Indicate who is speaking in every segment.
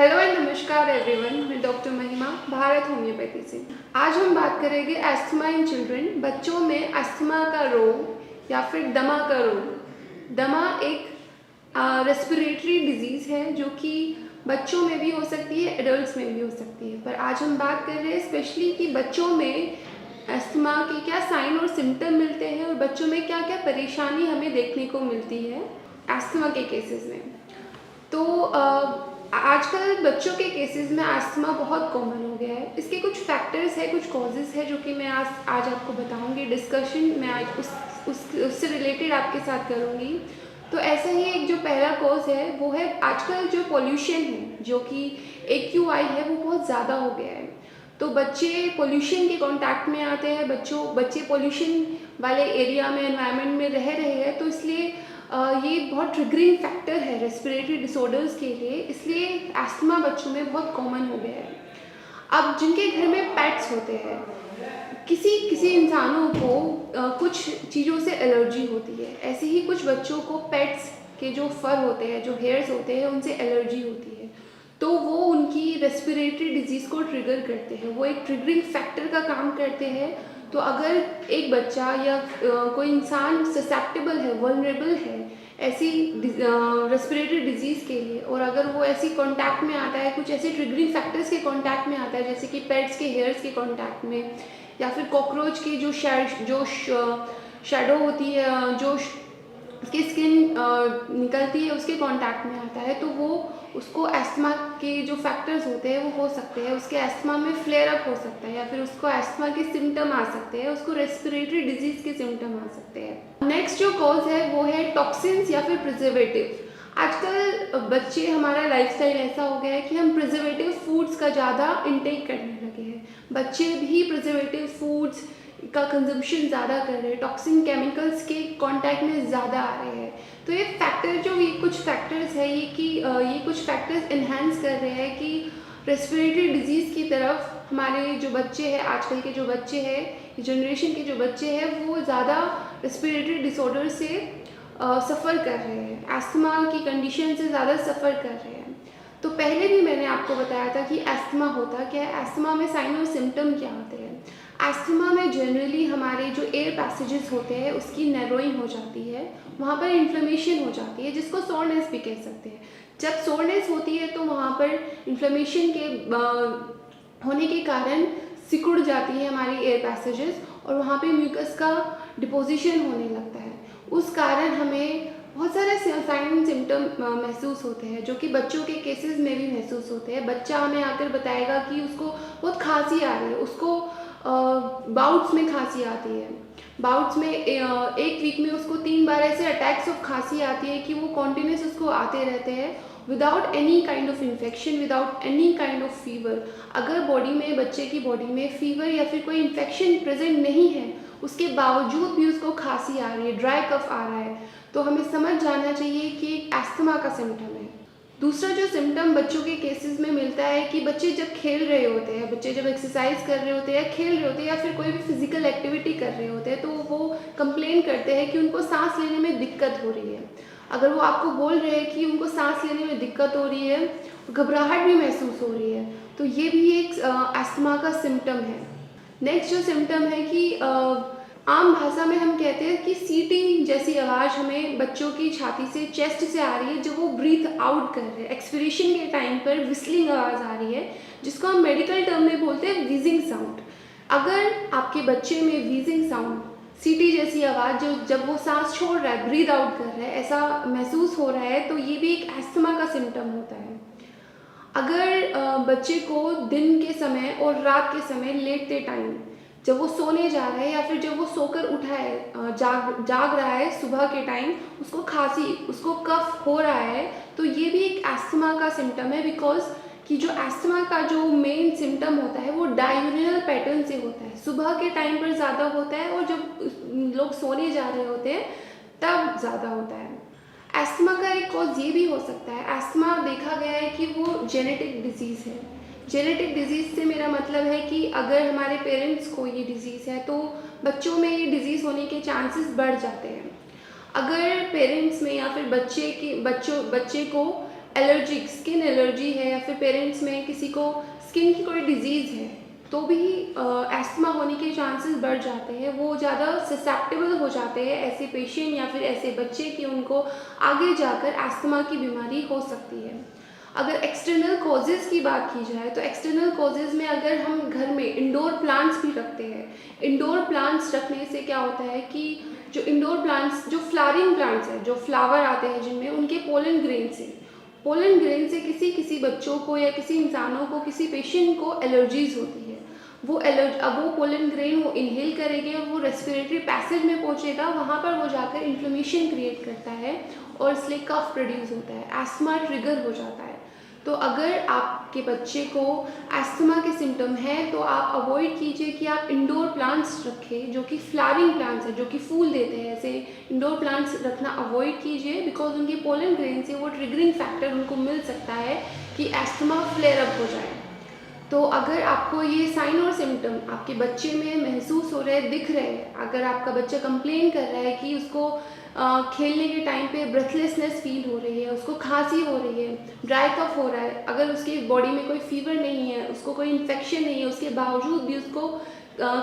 Speaker 1: Hello and नमस्कार everyone, मैं doctor महिमा भारत होम्योपैथी से। आज हम बात करेंगे एस्थमा इन चिल्ड्रन, बच्चों में एस्थमा का रोग या फिर दमा का रोग। दमा एक रेस्पिरेटरी डिजीज़ है जो कि बच्चों में भी हो सकती है, एडल्ट्स में भी हो सकती है। पर आज हम बात कर रहे हैं स्पेशली कि बच्चों में एस्थमा के क्या साइन और सिम्टम मिलते हैं और बच्चों में क्या क्या परेशानी हमें देखने को मिलती है एस्थमा के केसेस में। तो आजकल बच्चों के केसेस में अस्थमा बहुत कॉमन हो गया है। इसके कुछ फैक्टर्स हैं, कुछ कॉजेज़ हैं जो कि मैं आज आपको बताऊंगी। डिस्कशन मैं आज उससे रिलेटेड आपके साथ करूंगी। तो ऐसा ही एक जो पहला कॉज है वो है आजकल जो पॉल्यूशन है, जो कि AQI है, वो बहुत ज़्यादा हो गया है। तो बच्चे पोल्यूशन के कांटेक्ट में आते हैं, बच्चे पोल्यूशन वाले एरिया में, एनवायरनमेंट में रह रहे हैं, तो इसलिए ये बहुत ट्रिगरिंग फैक्टर है रेस्पिरेटरी डिसऑर्डर्स के लिए। इसलिए एस्थमा बच्चों में बहुत कॉमन हो गया है। अब जिनके घर में पेट्स होते हैं, किसी इंसानों को कुछ चीज़ों से एलर्जी होती है। ऐसे ही कुछ बच्चों को पेट्स के जो फर होते हैं, जो हेयर्स होते हैं, उनसे एलर्जी होती है। तो वो उनकी रेस्पिरेटरी डिजीज़ को ट्रिगर करते हैं, वो एक ट्रिगरिंग फैक्टर का काम करते हैं। तो अगर एक बच्चा या कोई इंसान ससेप्टेबल है, वल्नरेबल है ऐसी रेस्पिरेटरी डिजीज़ के लिए, और अगर वो ऐसी कांटेक्ट में आता है, कुछ ऐसे ट्रिगरिंग फैक्टर्स के कांटेक्ट में आता है, जैसे कि पेट्स के हेयर्स के कांटेक्ट में, या फिर कॉकरोच की जो शैडो होती है, जो उसकी स्किन निकलती है, उसके कांटेक्ट में आता है, तो वो उसको एस्थमा के जो फैक्टर्स होते हैं वो हो सकते हैं, उसके एस्थमा में फ्लेयर अप हो सकता है, या फिर उसको एस्थमा के सिम्टम आ सकते हैं, उसको रेस्पिरेटरी डिजीज़ के सिम्टम आ सकते हैं। नेक्स्ट जो कॉज है वो है टॉक्सिन्स या फिर प्रिजर्वेटिव। आजकल बच्चे, हमारा लाइफस्टाइल ऐसा हो गया है कि हम प्रिजर्वेटिव फूड्स का ज़्यादा इंटेक करने लगे हैं। बच्चे भी प्रिजर्वेटिव फूड्स का कंजम्पशन ज़्यादा कर रहे हैं, टॉक्सिन केमिकल्स के कांटेक्ट में ज़्यादा आ रहे हैं। तो ये फैक्टर, जो ये कुछ फैक्टर्स है, ये कुछ फैक्टर्स इन्हेंस कर रहे हैं कि रेस्पिरेटरी डिजीज़ की तरफ हमारे जो बच्चे हैं, आजकल के जो बच्चे हैं, जनरेशन के जो बच्चे हैं, वो ज़्यादा रेस्पिरेटरी डिसऑर्डर से सफ़र कर रहे हैं, एस्थमा की कंडीशन से ज़्यादा सफ़र कर रहे हैं। तो पहले भी मैंने आपको बताया था कि एस्थमा होता क्या है, एस्थमा में साइन और सिम्टम क्या होते हैं। एस्थमा में जनरली हमारे जो एयर पैसेजेस होते हैं उसकी नैरोइंग हो जाती है, वहाँ पर इन्फ्लेमेशन हो जाती है, जिसको सोरनेस भी कह सकते हैं। जब सोरनेस होती है तो वहाँ पर इन्फ्लेमेशन के होने के कारण सिकुड़ जाती है हमारी एयर पैसेजेस, और वहाँ पे म्यूकस का डिपोजिशन होने लगता है। उस कारण हमें बहुत सारे साइन सिम्टम महसूस होते हैं, जो कि बच्चों के केसेस में भी महसूस होते हैं। बच्चा हमें आकर बताएगा कि उसको बहुत खांसी आ रही है, उसको बाउट्स में खांसी आती है, बाउट्स में एक वीक में उसको 3 बार ऐसे अटैक्स ऑफ खांसी आती है कि वो कॉन्टिन्यूस उसको आते रहते हैं, without any kind of infection, without any kind of fever. अगर बॉडी में, बच्चे की बॉडी में फीवर या फिर कोई इन्फेक्शन प्रेजेंट नहीं है, उसके बावजूद भी उसको खांसी आ रही है, ड्राई कफ आ रहा है, तो हमें समझ जाना चाहिए कि एक एस्थमा का सिम्टम है। दूसरा जो सिम्टम बच्चों के केसेस में मिलता है कि बच्चे जब खेल रहे होते हैं, बच्चे जब एक्सरसाइज कर रहे होते हैं, खेल रहे होते हैं, या फिर कोई भी फिजिकल एक्टिविटी कर रहे होते हैं, तो वो कंप्लेन करते हैं कि उनको सांस लेने में दिक्कत हो रही है। अगर वो आपको बोल रहे हैं कि उनको सांस लेने में दिक्कत हो रही है, घबराहट भी महसूस हो रही है, तो ये भी एक एस्थमा का सिम्टम है। नेक्स्ट जो सिम्टम है कि आम भाषा में हम कहते हैं कि सीटी जैसी आवाज़ हमें बच्चों की छाती से, चेस्ट से आ रही है, जब वो ब्रीथ आउट कर रहे हैं। एक्सपिरेशन के टाइम पर विस्लिंग आवाज़ आ रही है, जिसको हम मेडिकल टर्म में बोलते हैं वीजिंग साउंड। अगर आपके बच्चे में वीजिंग साउंड, सीटी जैसी आवाज़, जो जब वो सांस छोड़ रहा है, ब्रीथ आउट कर रहा है, ऐसा महसूस हो रहा है, तो ये भी एक एस्थमा का सिम्टम होता है। अगर बच्चे को दिन के समय और रात के समय लेटते टाइम, जब वो सोने जा रहा है या फिर जब वो सोकर उठा है, जाग रहा है सुबह के टाइम, उसको खांसी, उसको कफ हो रहा है, तो ये भी एक एस्थमा का सिम्टम है। बिकॉज कि जो एस्थमा का जो मेन सिम्टम होता है वो डाययूरिनल पैटर्न से होता है, सुबह के टाइम पर ज़्यादा होता है, और जब लोग सोने जा रहे होते हैं तब ज़्यादा होता है। एस्थमा का एक कॉज ये भी हो सकता है, एस्थमा देखा गया है कि वो जेनेटिक डिजीज़ है। जेनेटिक डिजीज़ से मेरा मतलब है कि अगर हमारे पेरेंट्स को ये डिज़ीज़ है तो बच्चों में ये डिज़ीज़ होने के चांसेस बढ़ जाते हैं। अगर पेरेंट्स में या फिर बच्चे को एलर्जिक स्किन एलर्जी है या फिर पेरेंट्स में किसी को स्किन की कोई डिजीज़ है तो भी एस्थमा होने के चांसेस बढ़ जाते हैं। वो ज़्यादा ससेप्टेबल हो जाते हैं ऐसे पेशेंट या फिर ऐसे बच्चे कि उनको आगे जाकर एस्थमा की बीमारी हो सकती है। अगर एक्सटर्नल कॉजेज़ की बात की जाए तो एक्सटर्नल कॉजेज़ में अगर हम घर में इंडोर प्लांट्स भी रखते हैं, इंडोर प्लांट्स रखने से क्या होता है कि जो इंडोर प्लांट्स जो फ्लावरिंग प्लांट्स हैं, जो फ्लावर आते हैं जिनमें उनके पोलन ग्रेन से किसी किसी बच्चों को या किसी इंसानों को किसी पेशेंट को एलर्जीज़ होती है। अब वो पोलन ग्रेन वो इनहेल करेंगे और वो रेस्पिरेटरी पैसेज में पहुंचेगा, वहाँ पर वो जाकर इन्फ्लेमेशन क्रिएट करता है और इसलिए कफ प्रोड्यूस होता है, एस्थमा ट्रिगर हो जाता है। तो अगर आपके बच्चे को एस्थमा के सिम्टम हैं तो आप अवॉइड कीजिए कि आप इंडोर प्लांट्स रखें जो कि फ्लावरिंग प्लांट्स हैं, जो कि फूल देते हैं। ऐसे इंडोर प्लांट्स रखना अवॉइड कीजिए बिकॉज उनके पोलन ग्रेन से वो ट्रिगरिंग फैक्टर उनको मिल सकता है कि एस्थमा फ्लेयर अप हो जाए। तो अगर आपको ये साइन और सिम्टम आपके बच्चे में महसूस हो रहे हैं, दिख रहे हैं, अगर आपका बच्चा कंप्लेन कर रहा है कि उसको खेलने के टाइम पे ब्रेथलेसनेस फील हो रही है, उसको खांसी हो रही है, ड्राई कफ हो रहा है, अगर उसकी बॉडी में कोई फीवर नहीं है, उसको कोई इन्फेक्शन नहीं है, उसके बावजूद भी उसको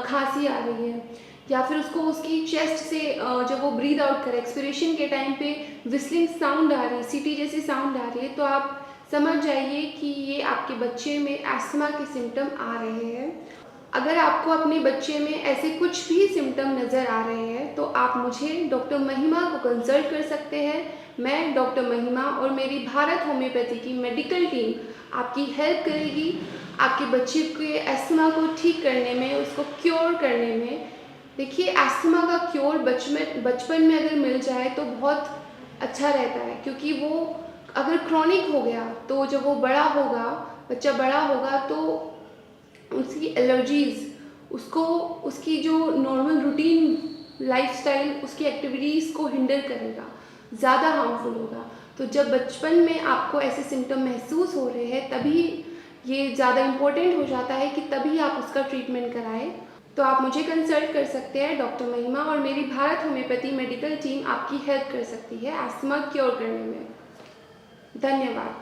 Speaker 1: खांसी आ रही है, या फिर उसको उसकी चेस्ट से जब वो ब्रीद आउट करे एक्सपिरेशन के टाइम पे विस्लिंग साउंड आ रही है, सीटी जैसी साउंड आ रही है, तो आप समझ जाइए कि ये आपके बच्चे में एस्थमा के सिम्टम आ रहे हैं। अगर आपको अपने बच्चे में ऐसे कुछ भी सिम्टम नज़र आ रहे हैं तो आप मुझे डॉक्टर महिमा को कंसल्ट कर सकते हैं। मैं डॉक्टर महिमा और मेरी भारत होम्योपैथी की मेडिकल टीम आपकी हेल्प करेगी आपके बच्चे के एस्थमा को ठीक करने में, उसको क्योर करने में। देखिए, एस्थमा का क्योर बचपन में अगर मिल जाए तो बहुत अच्छा रहता है, क्योंकि वो अगर क्रॉनिक हो गया तो जब वो बड़ा होगा, बच्चा बड़ा होगा तो उसकी एलर्जीज़ उसको उसकी जो नॉर्मल रूटीन लाइफस्टाइल उसकी एक्टिविटीज़ को हिंडर करेगा, ज़्यादा हार्मफुल होगा। तो जब बचपन में आपको ऐसे सिम्टम महसूस हो रहे हैं तभी ये ज़्यादा इम्पोर्टेंट हो जाता है कि तभी आप उसका ट्रीटमेंट कराएं। तो आप मुझे कंसल्ट कर सकते हैं, डॉक्टर महिमा और मेरी भारत होम्योपैथी मेडिकल टीम आपकी हेल्प कर सकती है एस्थमा क्योर करने में। धन्यवाद।